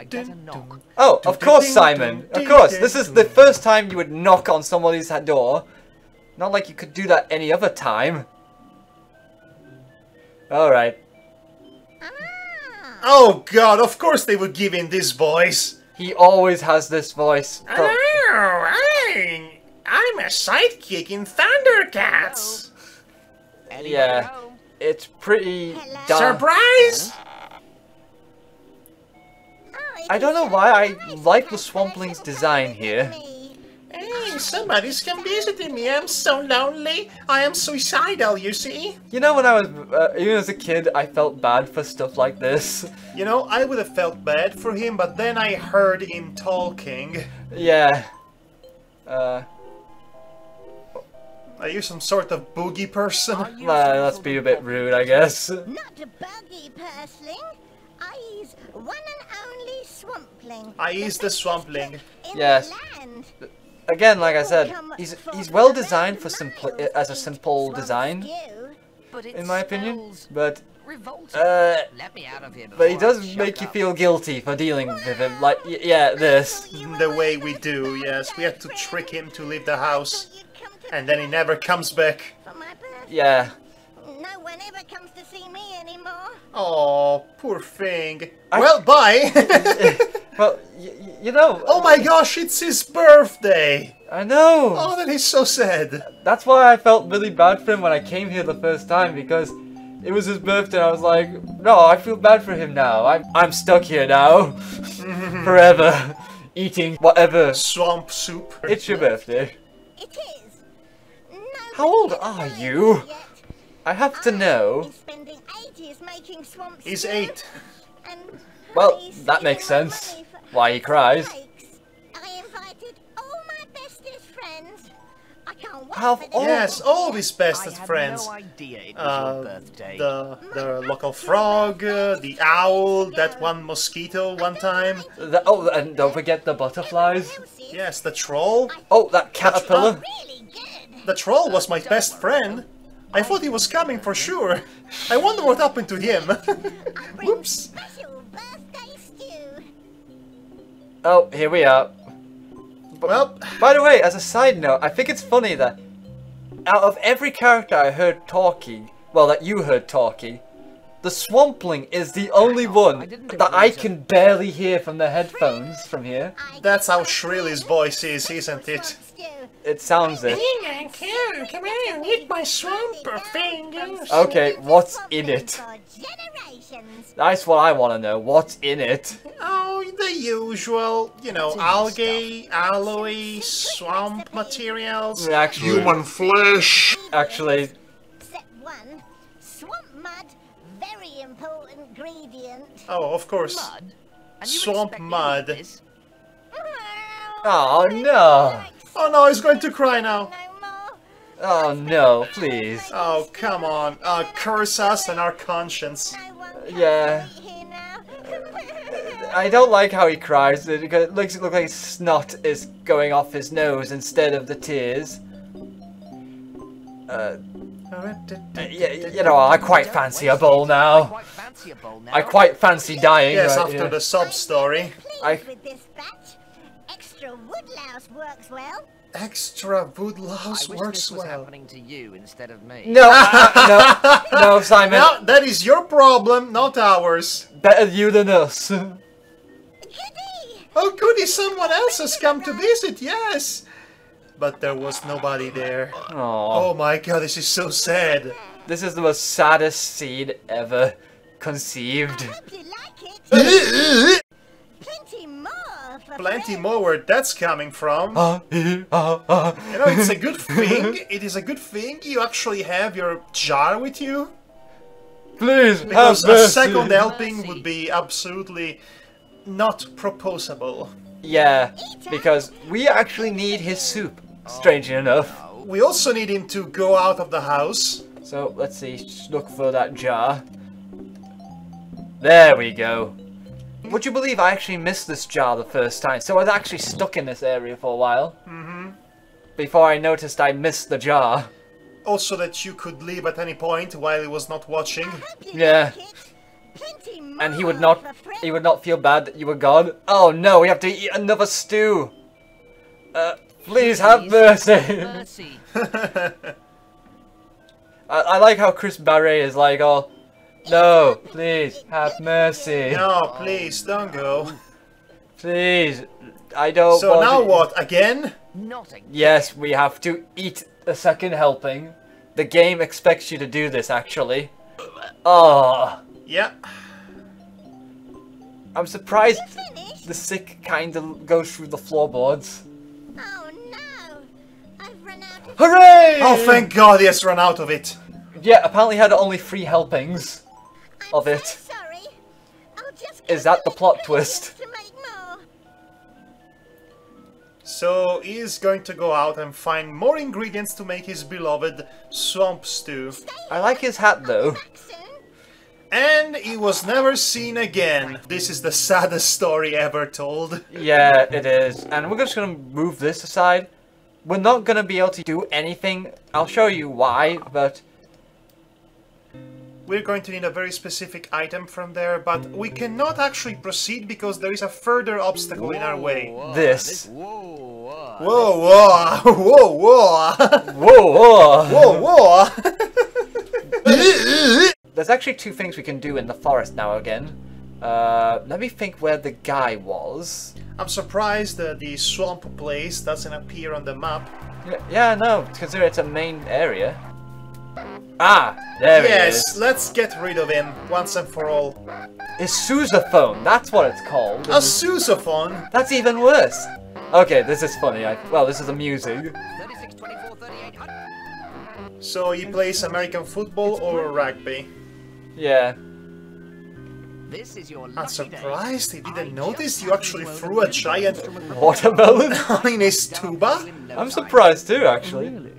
I'd better knock. Oh, of course, Simon. Of course. This is the first time you would knock on somebody's door. Not like you could do that any other time. Alright. Oh god, of course they would give in this voice. He always has this voice. Hello, I'm a sidekick in Thundercats. Yeah, it's pretty dark. Surprise! I don't know why I like the Swampling's design here. Hey, somebody's come visiting me. I'm so lonely. I am suicidal, you see. You know, when I was, even as a kid, I felt bad for stuff like this. You know, I would have felt bad for him, but then I heard him talking. Yeah. Are you some sort of boogie person? Let's be a bit rude, I guess. Not a buggy pursling. I's one and only swampling. I is the swampling. Yes. Again, like I said, he's well designed for as a simple design, in my opinion. But he does make you feel guilty for dealing with him. Like, yeah, this. The way we do, yes. We have to trick him to leave the house, and then he never comes back. Yeah. No one ever comes to see me anymore. Oh, poor thing. Well, bye. Well, you know. Oh my gosh, it's his birthday. I know. Oh, that is so sad. That's why I felt really bad for him when I came here the first time, because it was his birthday. I was like, no, I feel bad for him now. I'm stuck here now, forever, eating whatever swamp soup. It's your birthday. It is. How old are you? I have to know. He's 8. Well, that makes sense. Why he cries. I invited all my bestest friends. I can't wait How for old? Yes, all his bestest friends. No idea it was your birthday. The local frog, the owl, that one mosquito one time. Oh, and don't forget the butterflies. Yes, the troll. Oh, that caterpillar. really good. The troll was my best friend. I thought he was coming for sure. I wonder what happened to him. Whoops. Special birthday stew. Oh, here we are. Well, by the way, as a side note, I think it's funny that out of every character I heard talking, well, that you heard talking, the Swampling is the only one that I can barely hear from the headphones from here. That's how shrill his voice is, isn't it? It sounds it. Come on, eat my swamp fingers. Okay, what's in it? That's what I want to know. What's in it? Oh, the usual, you know, algae, aloe, swamp materials, Actually, human flesh. Actually, Step 1. Swamp mud. Very important ingredient. Oh, of course. Mud? And you Swamp expect me to mud. eat this? oh no. Oh no, he's going to cry now. No more. Oh no, please. Oh, come on. Curse us and our conscience. No one can Yeah. eat here now. I don't like how he cries. It makes it look like snot is going off his nose instead of the tears. Yeah, you know, I quite fancy a bowl now. I quite fancy dying. Yes, right after here. the sub story. Pleased with this batch. Extra woodlouse works well. Extra woodlouse I wish works this was well. happening to you instead of me. No, no, Simon. No, that is your problem, not ours. Better you than us. Goody! Oh goody, someone else has come to visit, yes! But there was nobody there. Aww. Oh my god, this is so sad. This is the most saddest scene ever conceived. Hope you like it. Plenty more for Plenty friends. more where that's coming from. You know, it's a good thing. It is a good thing you actually have your jar with you. Please, Because have a mercy. second helping would be absolutely not proposable. Yeah, because we actually need his soup, strangely enough. We also need him to go out of the house. So, let's see, look for that jar. There we go. Would you believe I actually missed this jar the first time? So I was actually stuck in this area for a while. Before I noticed I missed the jar. Also that you could leave at any point while he was not watching. Hope you Yeah. like it. Plenty more And he would for not feel bad that you were gone. Oh no, we have to eat another stew. Please have mercy. Mercy. I like how Chris Barret is like, oh, no, please have mercy. No, please, don't go. Please, I don't So want now to- what, again? Not again. Yes, we have to eat a second helping. The game expects you to do this, actually. Oh, Yeah. I'm surprised Finished? the sick kind of goes through the floorboards. Oh no! I've run out of Hooray! Oh, thank God he has run out of it. Yeah, apparently had only 3 helpings of I'm it. so sorry. I'll just Is go that to the plot ingredients twist? to make more. So he's going to go out and find more ingredients to make his beloved swamp stew. I like his hat though. Back soon. And he was never seen again. This is the saddest story ever told. Yeah, it is. And we're just gonna move this aside. We're not gonna be able to do anything. I'll show you why, but We're going to need a very specific item from there, but we cannot actually proceed because there is a further obstacle in our way. this. Whoa. Whoa, whoa, whoa, whoa, Whoa, whoa. whoa, whoa. There's actually 2 things we can do in the forest now again. Let me think where the guy was. I'm surprised that the swamp place doesn't appear on the map. Yeah, no, consider it's a main area. Ah, there it is. Yes, let's get rid of him once and for all. A sousaphone, that's what it's called. A sousaphone? That's even worse. Okay, this is funny. Well, this is amusing. 36, 24, 38, 100. So he plays American football or rugby? Yeah. This is your I'm lucky surprised he day. didn't I notice just you actually happened to threw a own a giant business Watermelon? in his tuba. I'm surprised too, actually. Really?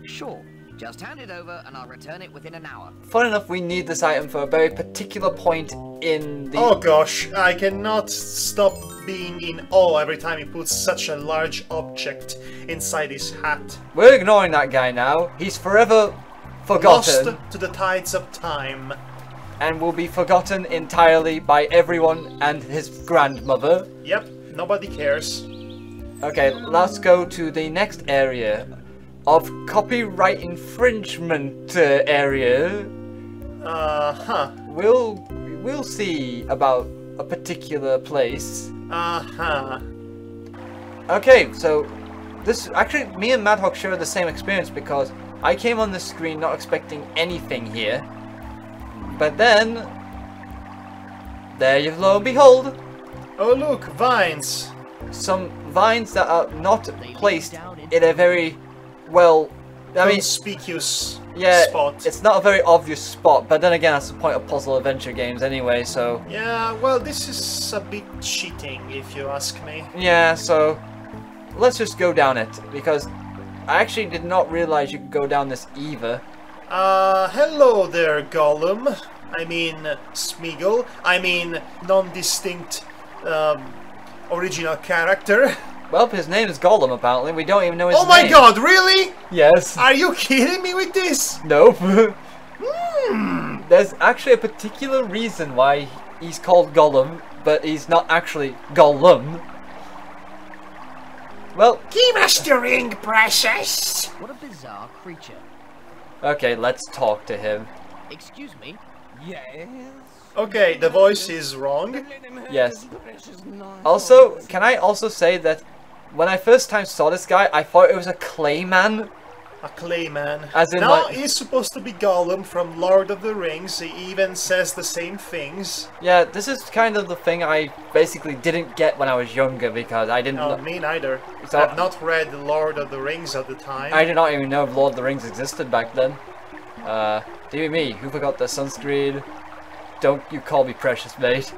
Sure. Just hand it over and I'll return it within an hour. Fun enough, we need this item for a very particular point in the... Oh gosh, I cannot stop being in awe every time he puts such a large object inside his hat. We're ignoring that guy now. He's forever forgotten. Lost to the tides of time. And will be forgotten entirely by everyone and his grandmother. Yep, nobody cares. Okay, let's go to the next area of copyright infringement area. Uh-huh. We'll see about a particular place. Uh-huh. Okay, so this actually me and Madhog share the same experience because I came on the screen not expecting anything here. But then there you lo and behold, Oh look, vines. some vines that are not placed in a very well, I mean, Conspicuous yeah, spot. it's not a very obvious spot, but then again that's the point of puzzle adventure games anyway, so Yeah, well, this is a bit cheating, if you ask me. yeah, so let's just go down it, because I actually did not realize you could go down this either. Hello there, Gollum. I mean, Smeagol. I mean, non-distinct, original character. Well, his name is Gollum apparently, we don't even know his Oh name. my god, really? Yes. Are you kidding me with this? Nope. There's actually a particular reason why he's called Gollum, but he's not actually Gollum. Well, Give us the ring, precious. What a bizarre creature. okay, let's talk to him. Excuse me? Yes. Okay, the voice is wrong. Yes. Also, can I also say that when I first time saw this guy, I thought it was a Clayman. A clayman. As in, no, like- he's supposed to be Gollum from Lord of the Rings. He even says the same things. Yeah, this is kind of the thing I basically didn't get when I was younger because I didn't. No, me neither. So- I've not read Lord of the Rings at the time. I did not even know if Lord of the Rings existed back then. Dear me, who forgot the sunscreen? Don't you call me precious, mate.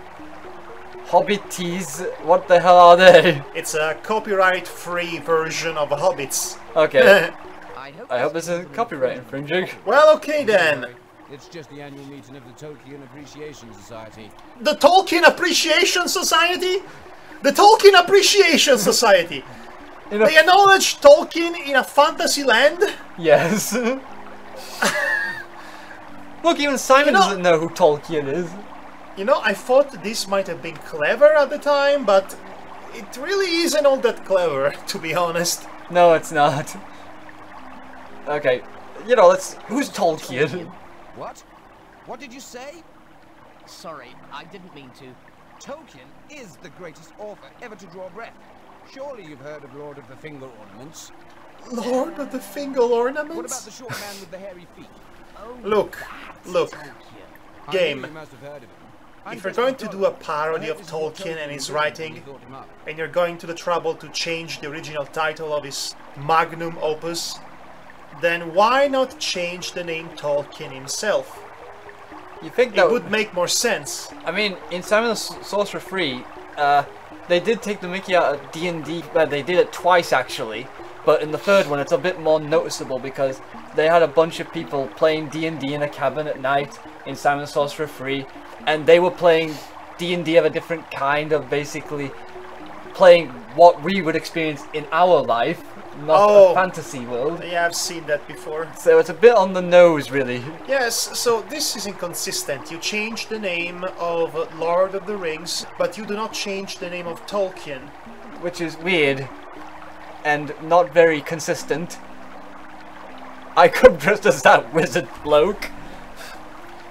Hobbities, what the hell are they? It's a copyright-free version of Hobbits. Okay, I I hope this isn't copyright infringing. Well, okay then. It's just the annual meeting of the Tolkien Appreciation Society. The Tolkien Appreciation Society? The Tolkien Appreciation Society. In a They acknowledge Tolkien in a fantasy land? yes. Look, even Simon You know- doesn't know who Tolkien is. You know, I thought this might have been clever at the time, but it really isn't all that clever, to be honest. No, it's not. Okay, you know, let's... Who's Tolkien? What? What did you say? Sorry, I didn't mean to. Tolkien is the greatest author ever to draw breath. Surely you've heard of Lord of the Finger Ornaments. Lord of the Finger Ornaments? What about the short man with the hairy feet? Oh, Look, look, I game. knew you must have heard of him. If you're going to do a parody of Tolkien and his writing, and you're going to the trouble to change the original title of his magnum opus, then why not change the name Tolkien himself? You think that It would make more sense. I mean, in Simon the Sorcerer 3, they did take the mickey out of D&D, they did it twice actually, but in the third one it's a bit more noticeable because they had a bunch of people playing D&D in a cabin at night in Simon the Sorcerer 3, and they were playing D&D of a different kind of basically playing what we would experience in our life, not a fantasy world. Yeah, I've seen that before. So it's a bit on the nose, really. Yes, so this is inconsistent. You change the name of Lord of the Rings, but you do not change the name of Tolkien. Which is weird and not very consistent. I could dress as that wizard bloke.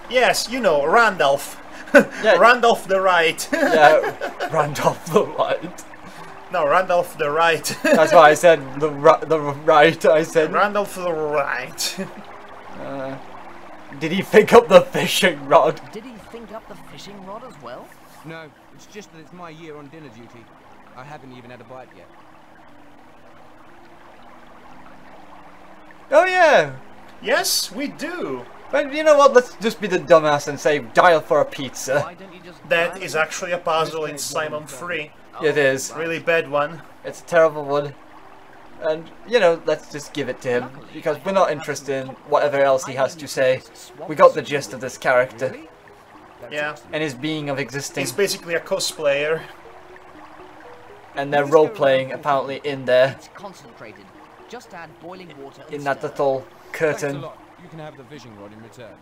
Yes, you know, Randolph. Yeah. Randolph the Right. Yeah, Randolph the Right. No, Randolph the Right. That's why I said the right. I said Randolph the Right. Did he pick up the fishing rod? Did he think up the fishing rod as well? No, it's just that it's my year on dinner duty. I haven't even had a bite yet. Oh yeah. Yes, we do. But you know what? Let's just be the dumbass and say dial for a pizza. Why don't you just That is actually a puzzle in Simon 3. It is. Really bad one. It's a terrible one. And, you know, let's just give it to him. Because we're not interested in whatever else he has to say. We got the gist of this character. Yeah. And his being of existing. He's basically a cosplayer. And they're role-playing, apparently, in there. It's concentrated. Just add boiling water and In that stir. little Thanks a curtain. lot. You can have the fishing rod in return.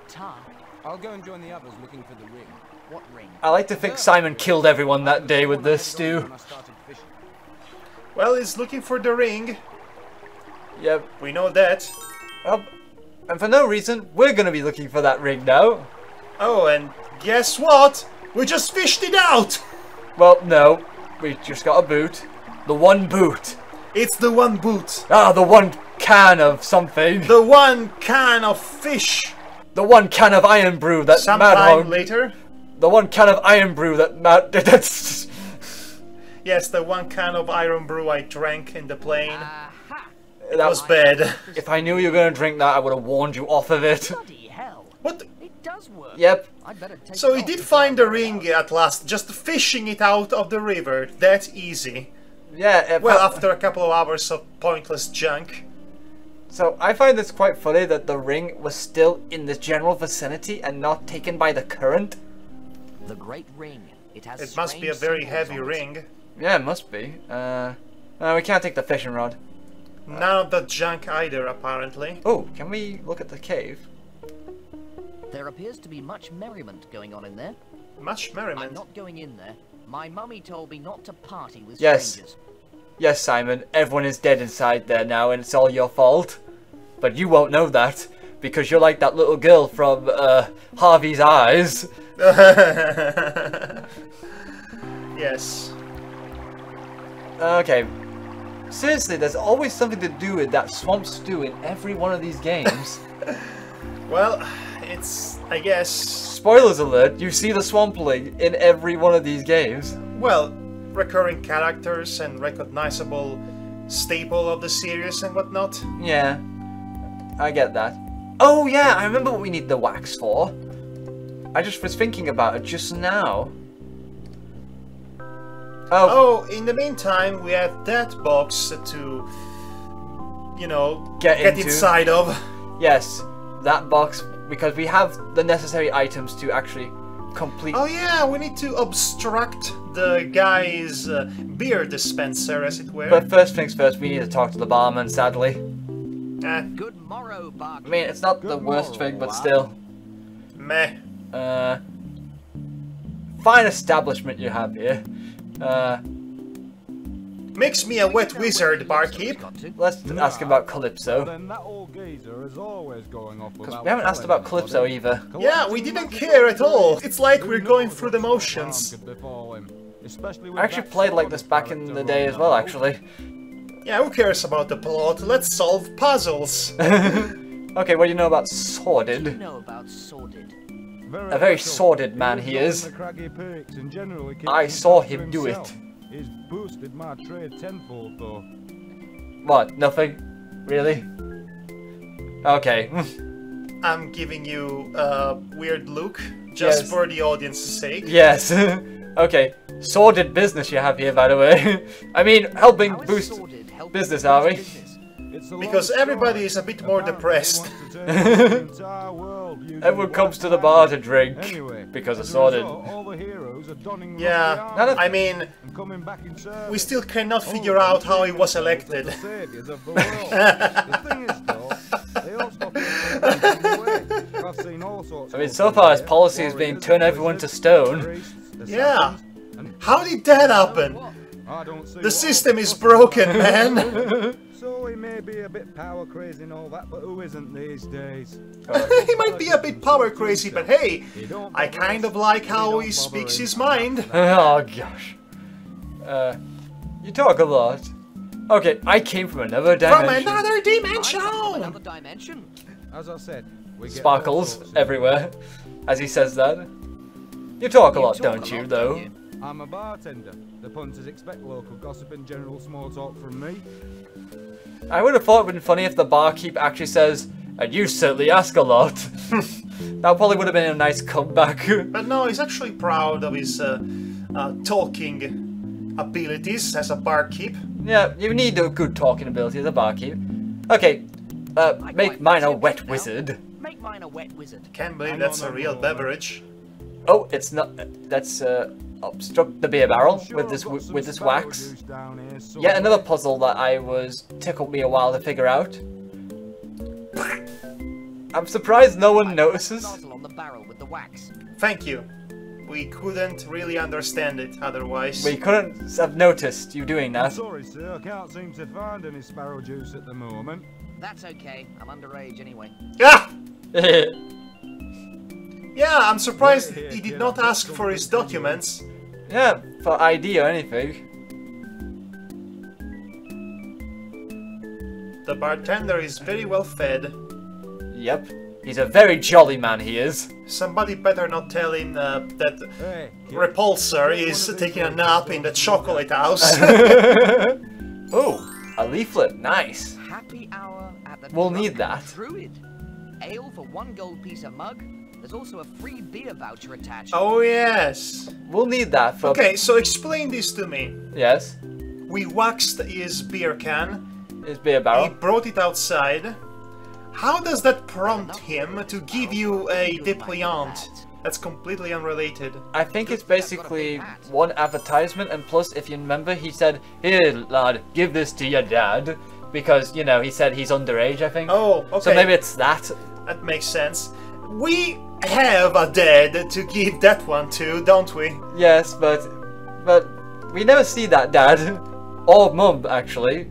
Tar. I'll go and join the others looking for the ring. What ring? I like to think Simon killed everyone that day with this stew. When I started fishing. Well, he's looking for the ring. Yep. We know that. And for no reason, we're gonna be looking for that ring now. Oh, and guess what? We just fished it out! Well, no. We just got a boot. The one boot. It's the one boot. Ah, the one can of something. The one can of fish. The one can of iron brew that Sometime Madhog... later. The one can of iron brew that that's... Yes, the one can of iron brew I drank in the plane. Aha! It was bad. If I knew you were going to drink that, I would have warned you off of it. Bloody hell! What? It does work. Yep. I'd better take So it he off did before I find the wear it ring out. at last, just fishing it out of the river. That easy. Yeah. Well, after a couple of hours of pointless junk. So I find this quite funny that the ring was still in the general vicinity and not taken by the current. The Great Ring. It has. It must be a strange very symbols heavy on it. ring. Yeah, it must be. No, we can't take the fishing rod. None of that junk either, apparently. Oh, can we look at the cave? There appears to be much merriment going on in there. Much I'm merriment. not going in there. My mummy told me not to party with Yes. strangers. Yes, Simon, everyone is dead inside there now and it's all your fault. But you won't know that, because you're like that little girl from, Harvey's Eyes. Yes. Okay. Seriously, there's always something to do with that swamp stew in every one of these games. Well, it's, I guess... Spoilers alert, you see the swampling in every one of these games. Well, recurring characters and recognizable staple of the series and whatnot. Yeah, I get that. Oh yeah, I remember what we need the wax for. I just was thinking about it just now. Oh, in the meantime, we have that box to, you know, Get into. inside of. Yes, that box, because we have the necessary items to actually complete. Oh yeah, we need to obstruct the guy's beer dispenser, as it were. But first things first, we need to talk to the barman, sadly. Good morrow, I barkeep. mean, it's not the worst thing, but still. Meh. fine establishment you have here. Makes me a wet wizard, barkeep. Let's ask about Calypso. Then that old geezer is always going off Because without we haven't asked about telling Calypso anybody. either. Yeah, we didn't care at all. It's like we're going through the motions. I actually played like this back in the day as well, actually. Yeah, who cares about the plot? Let's solve puzzles. Okay, what do you know about Sordid? You know about sordid. A very sordid man he is. I saw him do it. He's boosted my trade tenfold, though. What? Nothing? Really? Okay. I'm giving you a weird look, just Yes. for the audience's sake. Yes. Okay. Sordid business you have here, by the way. I mean, helping How is boost sordid helping business, boost are we? business? Because everybody is a bit more depressed. Everyone comes to the bar to drink because of Sordid. Yeah, I mean, we still cannot figure out how he was elected. I mean, so far his policy has been turn everyone to stone. Yeah. How did that happen? The system is broken, man. So he may be a bit power crazy and all that, but who isn't these days? He might be a bit power crazy, but hey, I kind of like how he speaks his mind. Oh gosh. You talk a lot. Okay, I came from another dimension. From another I dimension! come from another dimension. As I said, we get all Sparkles sorts of- everywhere as he says that. You talk a lot, talk don't a you, lot, though? don't you? I'm a bartender. The punters expect local gossip and general small talk from me. I would have thought it would have been funny if the barkeep actually says, and you certainly ask a lot. That probably would have been a nice comeback. But no, he's actually proud of his talking abilities as a barkeep. Yeah, you need a good talking ability as a barkeep. Okay, make mine a wet wizard. Make mine a wet wizard. Can't believe that's a real beverage. Oh, it's not. That's obstruct the beer barrel with this wax. Yet another puzzle that I was tickled me a while to figure out. I'm surprised no one notices. Nozzle on the barrel with the wax. Thank you. We couldn't really understand it otherwise. We couldn't have noticed you doing that. Sorry, sir, I can't seem to find any sparrow juice at the moment. That's okay. I'm underage anyway. Ah! Yeah, I'm surprised he did not ask for his documents. Yeah, for ID or anything. The bartender is very well fed. Yep, he's a very jolly man, he is. Somebody better not tell him that Hey, kid, Repulsor is taking a nap in the chocolate house. Oh, a leaflet, nice. Happy hour at the We'll need that. Druid. Ale for 1 gold piece a mug. There's also a free beer voucher attached. Oh yes. We'll need that for... Okay, so explain this to me. Yes, We waxed his beer can. his beer He barrel. brought it outside. How does that prompt him to give you a dépliant? That's completely unrelated. I think it's basically one advertisement, and plus, if you remember, he said, "Here, lad, give this to your dad," because, you know, he said he's underage, I think. Oh, okay. So maybe it's that. That makes sense. We have a dad to give that one to, don't we? Yes, but we never see that dad. Or mum, actually.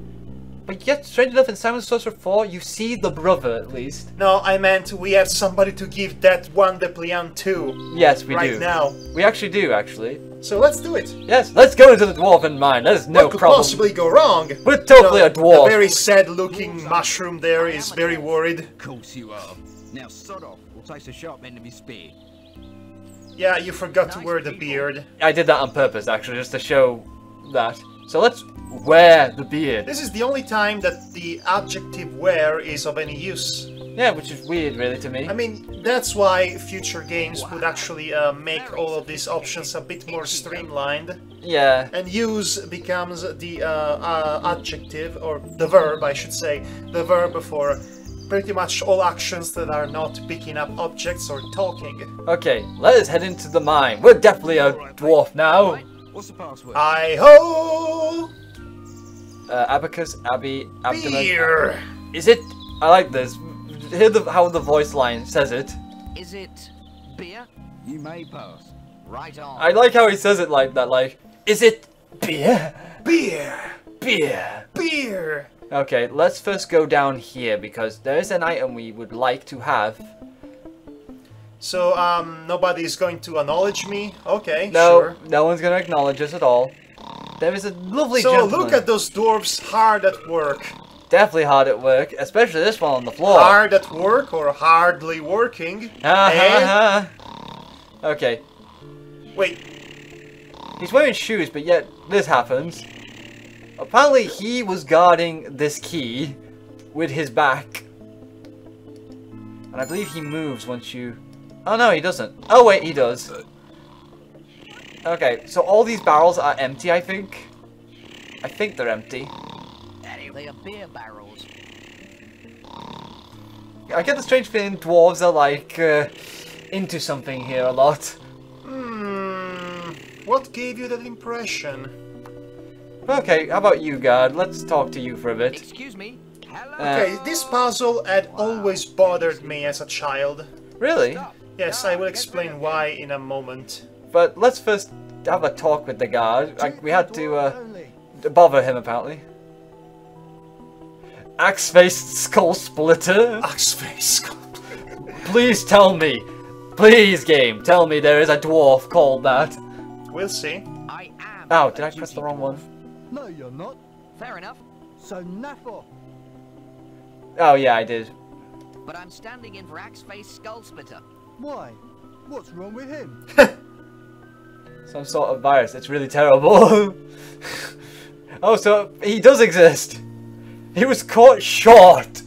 But yet, strange enough, in Simon Sorcerer 4, you see the brother, at least. No, I meant we have somebody to give that one dépliant to. Yes, we right do. now. We actually do, actually. So let's do it. Yes, let's go into the dwarven mine. There's no What could problem. possibly go wrong? We're totally a The dwarf. very sad-looking mushroom there is very worried. Of course you are. Now sod off, or taste the sharp end of his spear. Yeah, you forgot to wear the beard. I did that on purpose, actually, just to show that. So let's wear the beard. This is the only time that the adjective wear is of any use. Yeah, which is weird, really, to me. I mean, that's why future games would actually make all of these options a bit more streamlined. Yeah. And use becomes the adjective, or the verb, I should say, the verb for pretty much all actions that are not picking up objects or talking. Okay, let us head into the mine. We're definitely a dwarf now. What's the password? Hi-ho! Abacus, Abby, Abdomen. Beer! Is it? I like this. Hear how the voice line says it. Is it beer? You may pass. Right on. I like how he says it like that, like, is it beer? Beer! Beer. Beer! Okay, let's first go down here because there is an item we would like to have. So, nobody's going to acknowledge me? Okay, No, sure. no one's gonna acknowledge us at all. There is a lovely So gentleman. look at those dwarves hard at work. Definitely hard at work, especially this one on the floor. Hard at work or hardly working? Ha Eh? ha ha. Okay, Wait, he's wearing shoes, but yet this happens. Apparently he was guarding this key with his back. And I believe he moves once you... Oh no, he doesn't. Oh wait, he does. Okay, so all these barrels are empty, I think. I think they're empty. They are beer barrels. I get the strange feeling dwarves are like into something here a lot. what gave you that impression? Okay, how about you, guard? Let's talk to you for a bit. Excuse me. Hello. Okay, this puzzle had always bothered me as a child. Really? Yes, I will explain why in a moment. But let's first have a talk with the guard. We had to bother him apparently. Axe-faced skull splitter. Axe-face. Please tell me. Please, game, tell me there is a dwarf called that. We'll see. I am. Oh, did I press the wrong one? No, you're not. Fair enough. So naff Oh yeah, I did. But I'm standing in for Axe-Face Skull Splitter. Why? What's wrong with him? Some sort of virus. It's really terrible. Oh, so he does exist. He was caught short.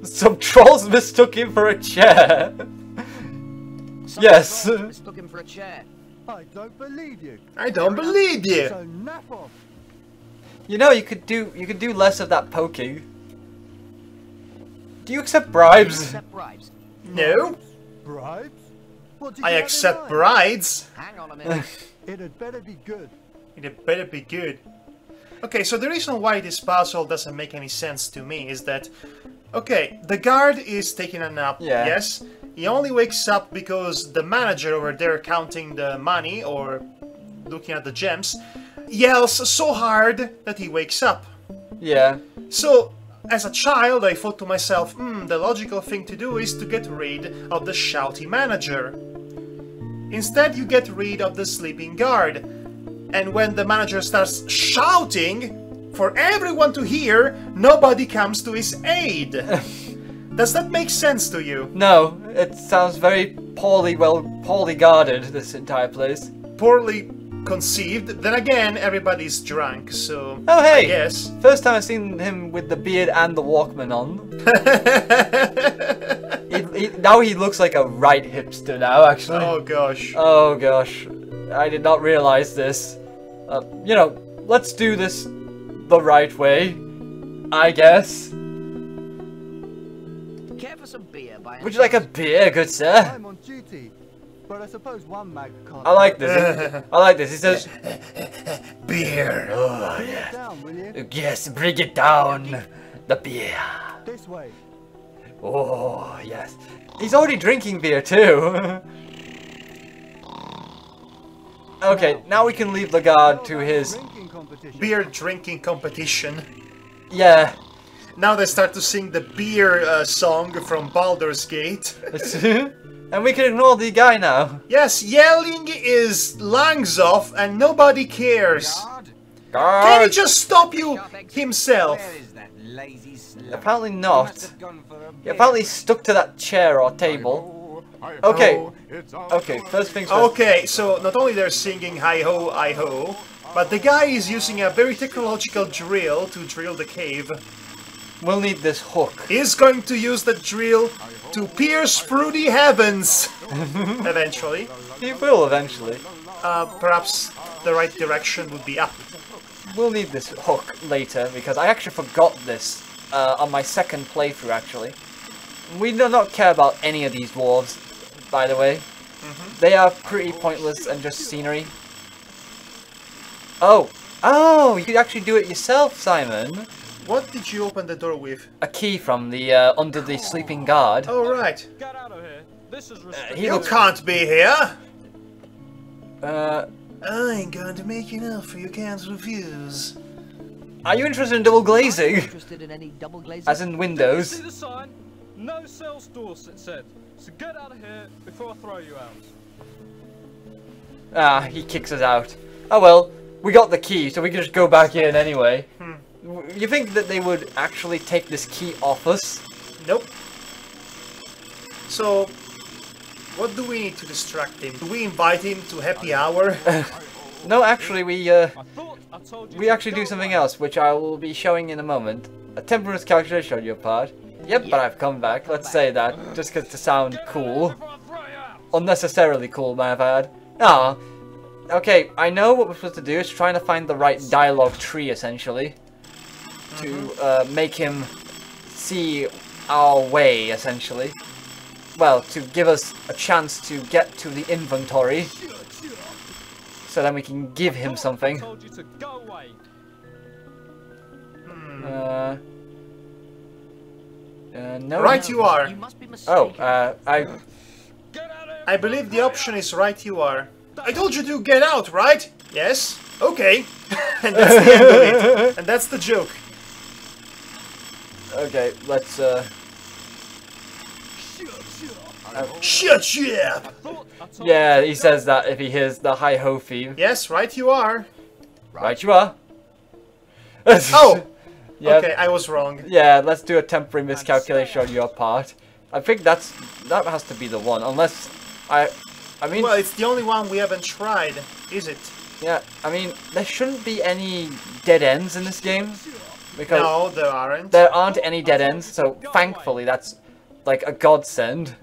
Some trolls mistook him for a chair. Yes. Mistook him for a chair. I don't believe you. I don't believe you. So naff off. You know, you could do less of that poking. Do you accept bribes? Accept bribes. No, Bribes? What did I you have accept in mind? brides. Hang on a minute. It had better be good. It better be good. Okay, so the reason why this puzzle doesn't make any sense to me is that, okay, the guard is taking a nap, Yeah. yes? He only wakes up because the manager over there counting the money or looking at the gems yells so hard that he wakes up. Yeah. So, as a child, I thought to myself, the logical thing to do is to get rid of the shouty manager. Instead, you get rid of the sleeping guard. And when the manager starts shouting for everyone to hear, nobody comes to his aid. Does that make sense to you? No, it sounds very poorly guarded, this entire place. Poorly conceived. Then again, everybody's drunk, so Oh hey! I guess. First time I've seen him with the beard and the Walkman on. Now he looks like a right hipster now, actually. Oh gosh. Oh gosh, I did not realize this. You know, let's do this the right way, I guess. Care for some beer by Would you like a beer, good sir? I'm on duty, but I suppose one mag can't. I like this. I like this. He says, Beer. "Oh Bring it yes, down, will you? yes, bring it down, the beer." This way. Oh yes. He's already drinking beer too. Okay, now we can leave the guard to his. Drinking competition. Beer drinking competition. Yeah. Now they start to sing the beer song from Baldur's Gate. And we can ignore the guy now. Yes, yelling his lungs off and nobody cares. Guard? Can he Guard. just stop you himself? Where is that lazy slug? Apparently He not. must have gone for a He beer. apparently stuck to that chair or table. Okay. Okay, first things first. Okay, so not only they're singing hi-ho, hi-ho, but the guy is using a very technological drill to drill the cave. We'll need this hook. He's going to use the drill to pierce through the heavens. Eventually. He will eventually. Perhaps the right direction would be up. We'll need this hook later because I actually forgot this on my second playthrough actually. We do not care about any of these dwarves, by the way. They are pretty pointless and just scenery. Oh! Oh! You could actually do it yourself, Simon! What did you open the door with? A key from the under the sleeping guard. Oh, right. Get out of here. This is he You looks... can't be here! I'm going to make an offer you can't refuse. Are you interested in double glazing? Interested in any double glazing? As in windows? See the sign? No sell stores, it said. So get out of here before I throw you out. Ah, he kicks us out. Oh well, we got the key, so we can just go back in anyway. You think that they would actually take this key off us? Nope. So, what do we need to distract him? Do we invite him to happy hour? No, actually, we Thought I told you we to actually go do something away. else, which I will be showing in a moment. A temperance calculation on your part. Yep, but I've come back. Let's say that, just 'cause to sound cool. Before I throw you out. Unnecessarily cool, might I add. Ah, okay, I know what we're supposed to do. It's trying to find the right dialogue tree, essentially. To make him see our way, essentially. Well, to give us a chance to get to the inventory. So then we can give him something. I told you to go away. No. Right you are. You must be Oh, mistaken. I... Get out of here. I believe the option is right you are. I told you to get out, right? Yes? Okay. And that's the end of it. And that's the joke. Okay, let's, Shut up! Thought I told yeah, you he to says that if he hears the hi-ho theme. Yes, right you are. Right you are. Oh! Yeah, Okay, I was wrong. yeah, let's do a temporary miscalculation on your part. I think that has to be the one, unless I mean, Well, it's the only one we haven't tried, is it? yeah, I mean, there shouldn't be any dead ends in this game, because No, there aren't. there aren't any dead ends, so thankfully that's like a godsend.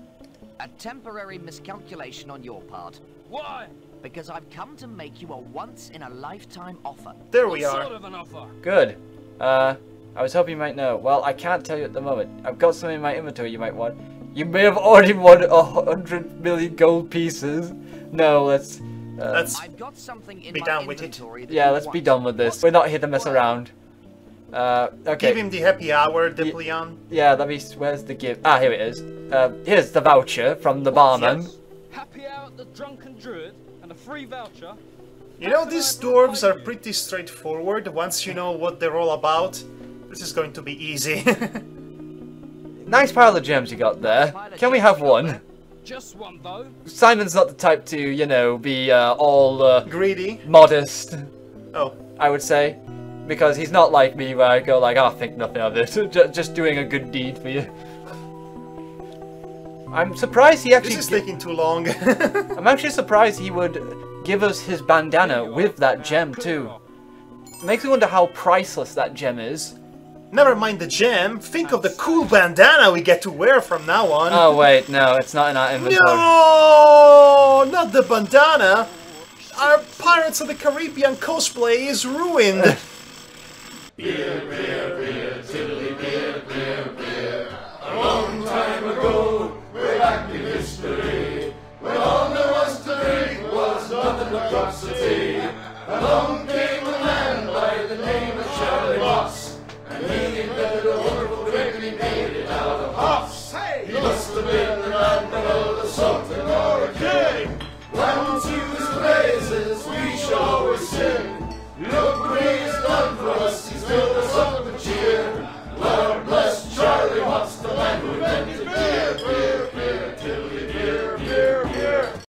A temporary miscalculation on your part. Why? Because I've come to make you a once-in-a-lifetime offer. There What we sort are. of an offer? Good. I was hoping you might know. Well, I can't tell you at the moment. I've got something in my inventory you might want. You may have already won 100 million gold pieces. No, let's... Let's I've got something in Be my done with it. inventory that yeah, you let's be want. done with this. We're not here to mess around. Okay. give him the happy hour, Deplion. Yeah, let me... Where's the gift? Ah, here it is. Here's the voucher from the barman. Yes. Happy hour at the Drunken Druid and a free voucher. You know, these dwarves are pretty straightforward. Once you know what they're all about, this is going to be easy. Nice pile of gems you got there. Can we have one? Just one though. Simon's not the type to, you know, be all Greedy. modest, Oh, I would say. Because he's not like me where I go like, oh, think nothing of it. Just doing a good deed for you. I'm surprised he actually... this is taking too long. I'm actually surprised he would give us his bandana with that gem too. Makes me wonder how priceless that gem is. Never mind the gem. Think of the cool bandana we get to wear from now on. Oh wait, no, it's not in our inventory. No, not the bandana. Our Pirates of the Caribbean cosplay is ruined.